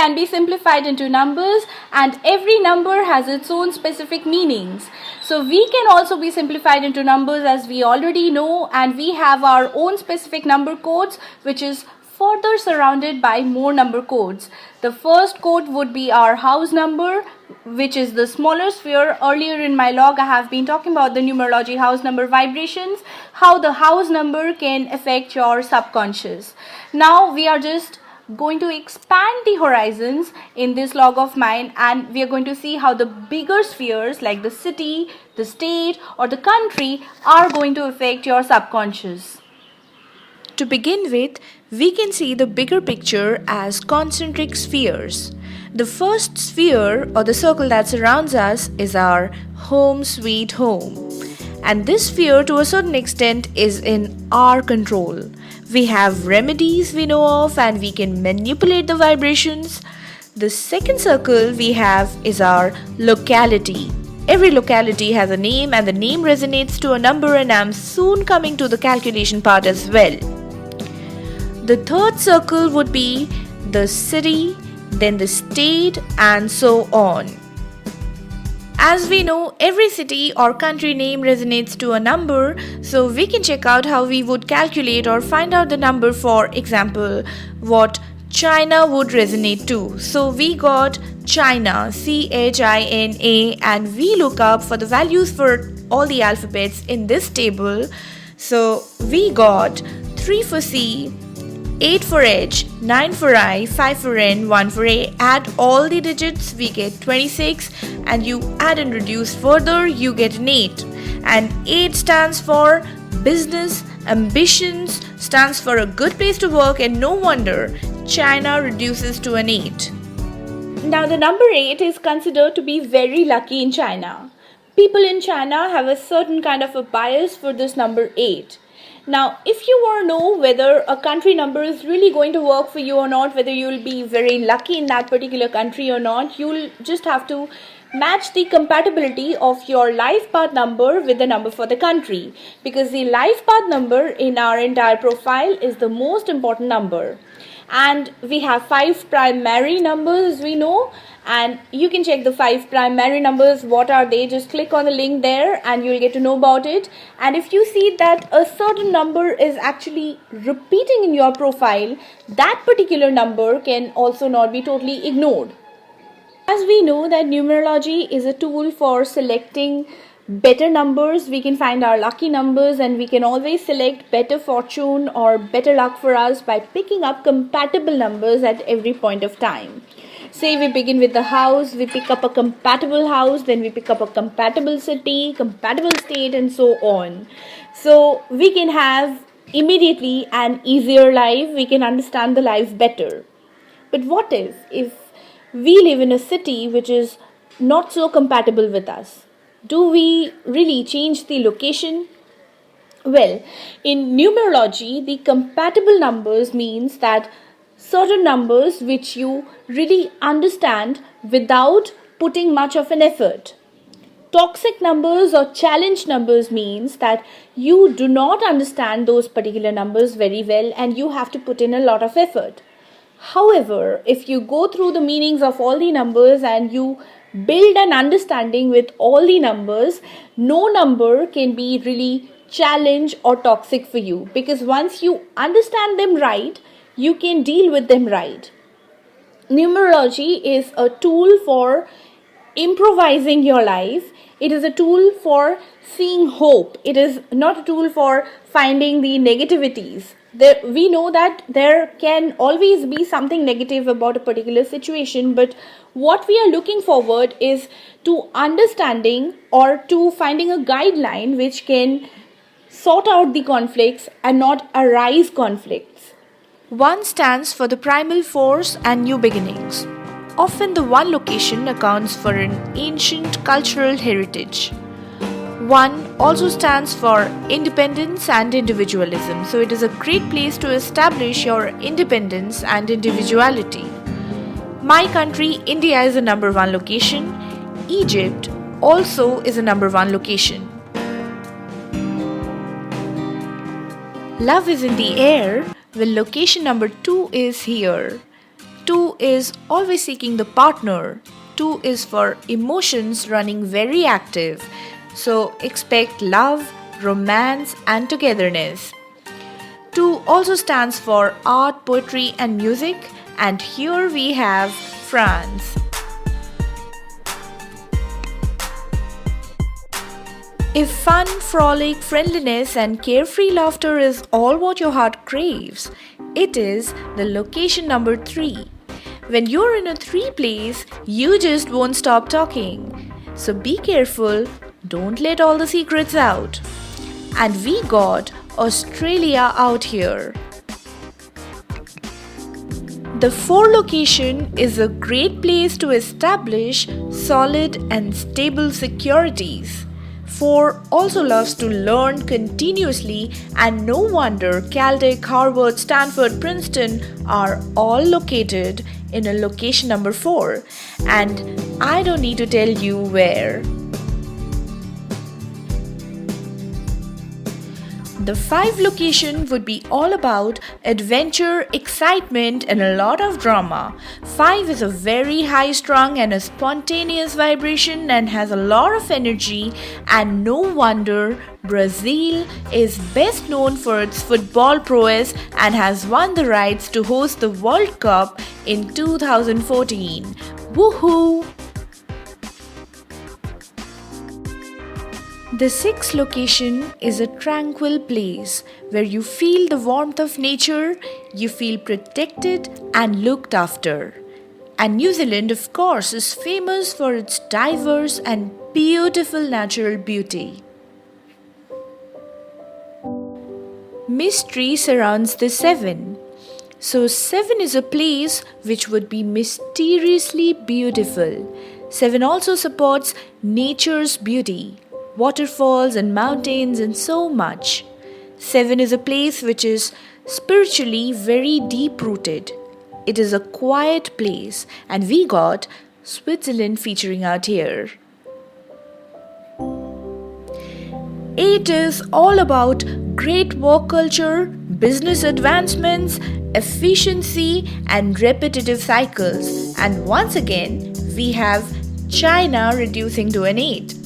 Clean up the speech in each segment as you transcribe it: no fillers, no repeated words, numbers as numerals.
can be simplified into numbers, and every number has its own specific meanings. So we can also be simplified into numbers, as we already know, and we have our own specific number codes, which is further surrounded by more number codes. The first code would be our house number, which is the smaller sphere. Earlier in my log, I have been talking about the numerology house number vibrations, how the house number can affect your subconscious. Now we are just going to expand the horizons in this log of mine, and we are going to see how the bigger spheres like the city, the state, or the country are going to affect your subconscious. To begin with, we can see the bigger picture as concentric spheres. The first sphere or the circle that surrounds us is our home sweet home. And this sphere to a certain extent is in our control. We have remedies we know of and we can manipulate the vibrations. The second circle we have is our locality. Every locality has a name and the name resonates to a number, and I'm soon coming to the calculation part as well. The third circle would be the city, then the state, and so on. As we know, every city or country name resonates to a number, so we can check out how we would calculate or find out the number. For example, what China would resonate to. So we got China, China, and we look up for the values for all the alphabets in this table. So we got 3 for C, 8 for H, 9 for I, 5 for N, 1 for A. Add all the digits, we get 26, and you add and reduce further, you get an 8. And 8 stands for business, ambitions, stands for a good place to work, and no wonder China reduces to an 8. Now the number 8 is considered to be very lucky in China. People in China have a certain kind of a bias for this number 8. Now, if you want to know whether a country number is really going to work for you or not, whether you will be very lucky in that particular country or not, you'll just have to match the compatibility of your life path number with the number for the country, because the life path number in our entire profile is the most important number. And we have 5 primary numbers, we know, and you can check the 5 primary numbers. What are they? Just click on the link there and you'll get to know about it. And if you see that a certain number is actually repeating in your profile, that particular number can also not be totally ignored. As we know that numerology is a tool for selecting better numbers, we can find our lucky numbers, and we can always select better fortune or better luck for us by picking up compatible numbers at every point of time. Say we begin with the house, we pick up a compatible house, then we pick up a compatible city, compatible state, and so on. So we can have immediately an easier life, we can understand the life better. But what if we live in a city which is not so compatible with us? Do we really change the location? Well, in numerology, the compatible numbers means that certain numbers which you really understand without putting much of an effort. Toxic numbers or challenge numbers means that you do not understand those particular numbers very well and you have to put in a lot of effort. However, if you go through the meanings of all the numbers and you build an understanding with all the numbers, no number can be really challenge or toxic for you, because once you understand them right, you can deal with them right. Numerology is a tool for improvising your life. It is a tool for seeing hope. It is not a tool for finding the negativities. We know that there can always be something negative about a particular situation, but what we are looking forward is to understanding or to finding a guideline which can sort out the conflicts and not arise conflicts. 1 stands for the primal force and new beginnings. Often the one location accounts for an ancient cultural heritage. 1 also stands for independence and individualism, so it is a great place to establish your independence and individuality. My country, India, is a number 1 location. Egypt also is a number 1 location. Love is in the air. Well, location number 2 is here. 2 2 is always seeking the partner. 2 is for emotions running very active. So expect love, romance, and togetherness. 2 also stands for art, poetry, and music. And here we have France. If fun, frolic, friendliness, and carefree laughter is all what your heart craves, it is the location number 3. When you're in a 3 place, you just won't stop talking. So be careful, don't let all the secrets out. And we got Australia out here. The 4 location is a great place to establish solid and stable securities. 4 also loves to learn continuously, and no wonder Caltech, Harvard, Stanford, Princeton are all located in a location number 4, and I don't need to tell you where. The 5 location would be all about adventure, excitement, and a lot of drama. 5 is a very high strung and a spontaneous vibration and has a lot of energy, and no wonder Brazil is best known for its football prowess and has won the rights to host the World Cup in 2014. Woohoo! The 6th location is a tranquil place where you feel the warmth of nature, you feel protected and looked after. And New Zealand, of course, is famous for its diverse and beautiful natural beauty. Mystery surrounds the 7. So 7 is a place which would be mysteriously beautiful. 7 also supports nature's beauty. Waterfalls and mountains and so much. 7 is a place which is spiritually very deep rooted. It is a quiet place, and we got Switzerland featuring out here. 8 is all about great work culture, business advancements, efficiency, and repetitive cycles. And once again, we have China reducing to an 8.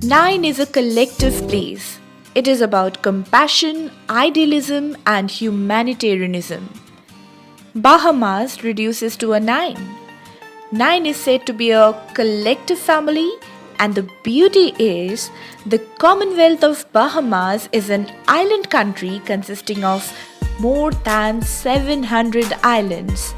9 is a collective place. It is about compassion, idealism, and humanitarianism. Bahamas reduces to a 9. 9 is said to be a collective family, and the beauty is the Commonwealth of Bahamas is an island country consisting of more than 700 islands.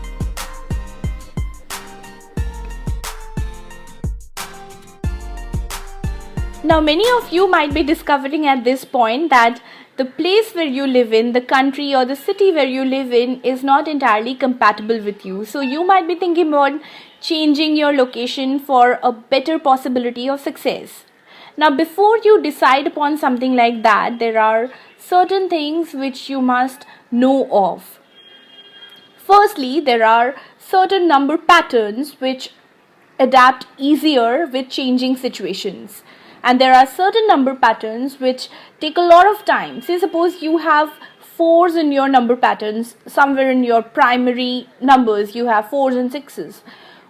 Now, many of you might be discovering at this point that the place where you live in, the country or the city where you live in is not entirely compatible with you. So you might be thinking about changing your location for a better possibility of success. Now, before you decide upon something like that, there are certain things which you must know of. Firstly, there are certain number patterns which adapt easier with changing situations. And there are certain number patterns which take a lot of time. Say suppose you have 4s in your number patterns, somewhere in your primary numbers you have 4s and 6s.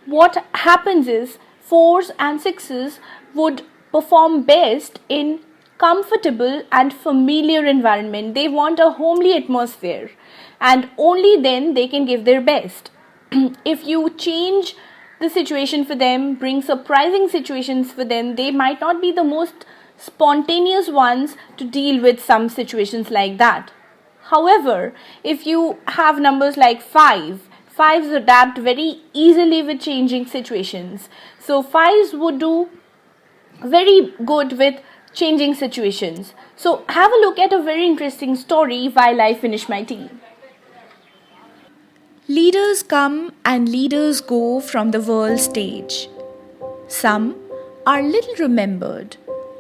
What happens is 4s and 6s would perform best in comfortable and familiar environment. They want a homely atmosphere, and only then they can give their best. If you change the situation for them, bring surprising situations for them, they might not be the most spontaneous ones to deal with some situations like that. However, if you have numbers like 5s adapt very easily with changing situations. So 5s would do very good with changing situations. So have a look at a very interesting story while I finish my tea. Leaders come and leaders go from the world stage. Some are little remembered,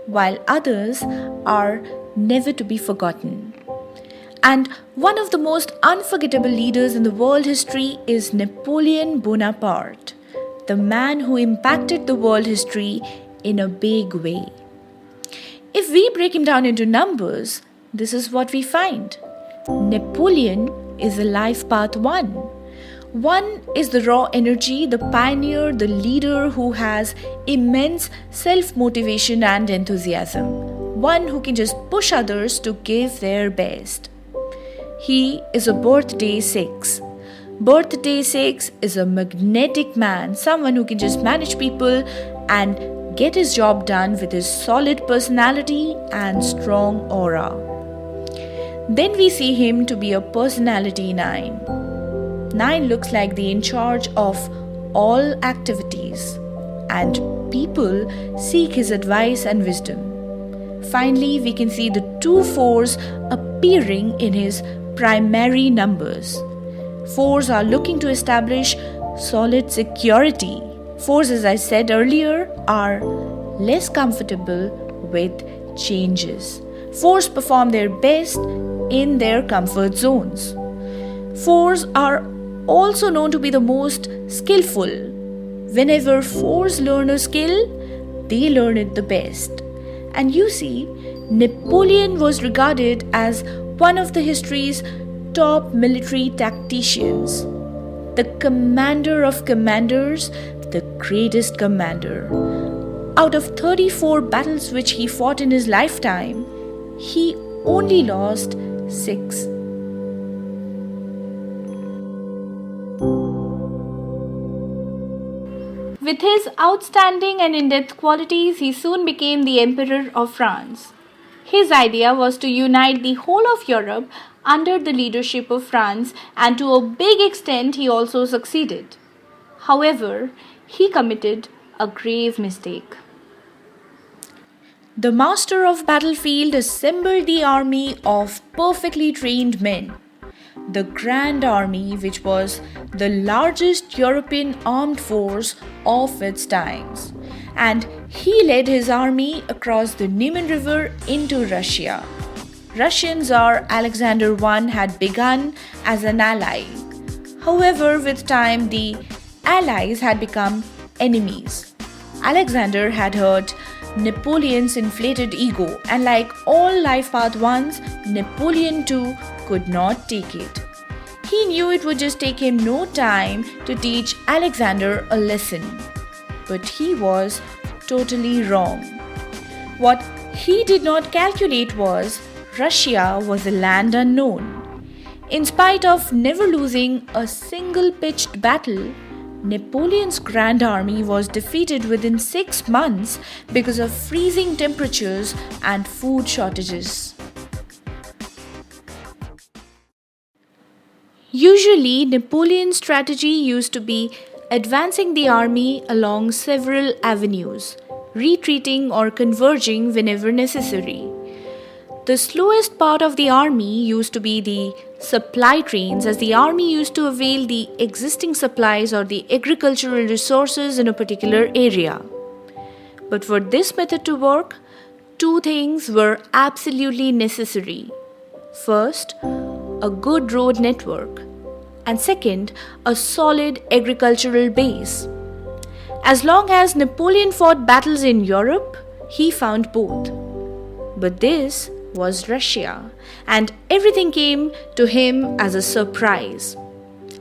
while others are never to be forgotten. And one of the most unforgettable leaders in the world history is Napoleon Bonaparte, the man who impacted the world history in a big way. If we break him down into numbers, this is what we find. Napoleon is the life path 1. 1 is the raw energy, the pioneer, the leader who has immense self-motivation and enthusiasm. 1 who can just push others to give their best. He is a birthday 6. Birthday 6 is a magnetic man, someone who can just manage people and get his job done with his solid personality and strong aura. Then we see him to be a personality 9. 9 looks like the in charge of all activities, and people seek his advice and wisdom. Finally, we can see the 2 4s appearing in his primary numbers. 4s are looking to establish solid security. 4s, as I said earlier, are less comfortable with changes. 4s perform their best in their comfort zones. 4s are also known to be the most skillful. Whenever 4s learn a skill, they learn it the best. And you see, Napoleon was regarded as one of the history's top military tacticians, the commander of commanders, the greatest commander. Out of 34 battles which he fought in his lifetime, he only lost 6. With his outstanding and in-depth qualities, he soon became the Emperor of France. His idea was to unite the whole of Europe under the leadership of France, and to a big extent he also succeeded. However, he committed a grave mistake. The master of battlefield assembled the army of perfectly trained men. The Grand Army, which was the largest European armed force of its times. And he led his army across the Niemen River into Russia. Russian Tsar Alexander I had begun as an ally. However, with time, the allies had become enemies. Alexander had hurt Napoleon's inflated ego, and like all life path 1s, Napoleon too could not take it. He knew it would just take him no time to teach Alexander a lesson. But he was totally wrong. What he did not calculate was Russia was a land unknown. In spite of never losing a single pitched battle, Napoleon's Grand Army was defeated within 6 months because of freezing temperatures and food shortages. Usually, Napoleon's strategy used to be advancing the army along several avenues, retreating or converging whenever necessary. The slowest part of the army used to be the supply trains, as the army used to avail the existing supplies or the agricultural resources in a particular area. But for this method to work, 2 things were absolutely necessary. First, a good road network, and second, a solid agricultural base. As long as Napoleon fought battles in Europe, he found both. But this was Russia, and everything came to him as a surprise.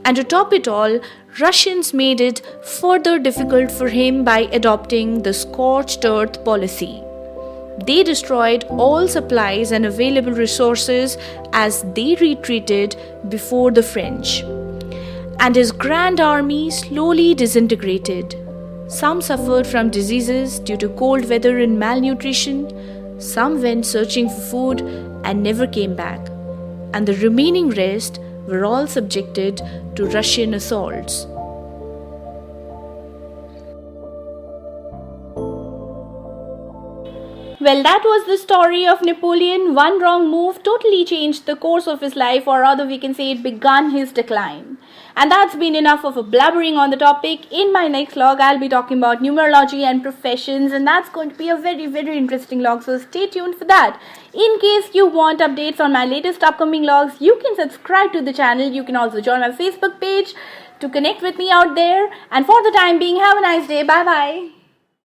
And to top it all, Russians made it further difficult for him by adopting the scorched earth policy. They destroyed all supplies and available resources as they retreated before the French. And his Grand Army slowly disintegrated. Some suffered from diseases due to cold weather and malnutrition. Some went searching for food and never came back. And the remaining rest were all subjected to Russian assaults. Well, that was the story of Napoleon. One wrong move totally changed the course of his life, or rather we can say it began his decline. And that's been enough of a blabbering on the topic. In my next log, I'll be talking about numerology and professions, and that's going to be a very, very interesting log, so stay tuned for that. In case you want updates on my latest upcoming logs, you can subscribe to the channel. You can also join my Facebook page to connect with me out there. And for the time being, have a nice day. Bye-bye.